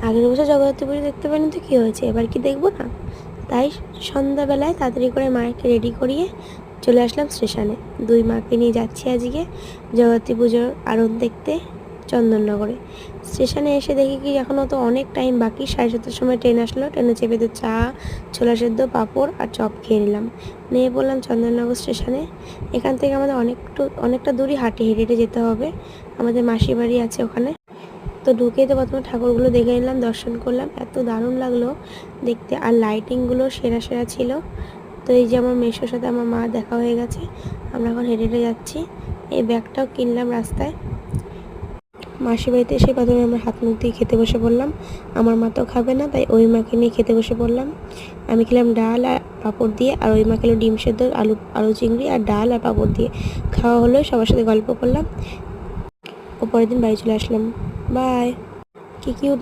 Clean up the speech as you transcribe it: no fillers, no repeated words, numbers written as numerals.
আগের বছর জগদ্ধাত্রী পুজো দেখতে পারিনি তো কী হয়েছে, এবার কি দেখবো না? তাই সন্ধ্যাবেলায় তাড়াতাড়ি করে মাকে রেডি করিয়ে চলে আসলাম স্টেশনে। দুই মাকে নিয়ে যাচ্ছি আজকে জগদ্ধাত্রী পুজোর আরত দেখতে চন্দননগরে। স্টেশনে এসে দেখি কি এখনও তো অনেক টাইম বাকি। 7:30টার সময় ট্রেন আসলো। ট্রেনে চেপে তো চা, ছোলা সেদ্ধ, পাঁপড় আর চপ খেয়ে নিলাম। নিয়ে পড়লাম চন্দননগর স্টেশনে। এখান থেকে আমাদের অনেকটা দূরই হেঁটে হেঁটে যেতে হবে। আমাদের মাসির বাড়ি আছে ওখানে। তো ঢুকেই তো প্রথমে ঠাকুরগুলো দেখে নিলাম, দর্শন করলাম। এত দারুণ লাগলো দেখতে, আর লাইটিংগুলো সেরা সেরা ছিল। তো এই যে আমার মেসোর সাথে আমার মা দেখা হয়ে গেছে। আমরা এখন হেঁটে হেঁটে যাচ্ছি। এই ব্যাগটাও কিনলাম রাস্তায়। মাসির বাড়িতে এসে প্রথমে আমরা হাত মুখ দিয়ে খেতে বসে পড়লাম। আমার মা তো খাবে না, তাই ওই মাকে নিয়ে খেতে বসে পড়লাম। আমি খেলাম ডাল আর পাঁপড় দিয়ে, আর ওই মা খেলো ডিম সেদ্ধ, আলু চিংড়ি আর ডাল আর পাঁপড় দিয়ে। খাওয়া হলো, সবার সাথে গল্প করলাম। ও পরের দিন বাড়ি চলে আসলাম। বাই। কি কিউট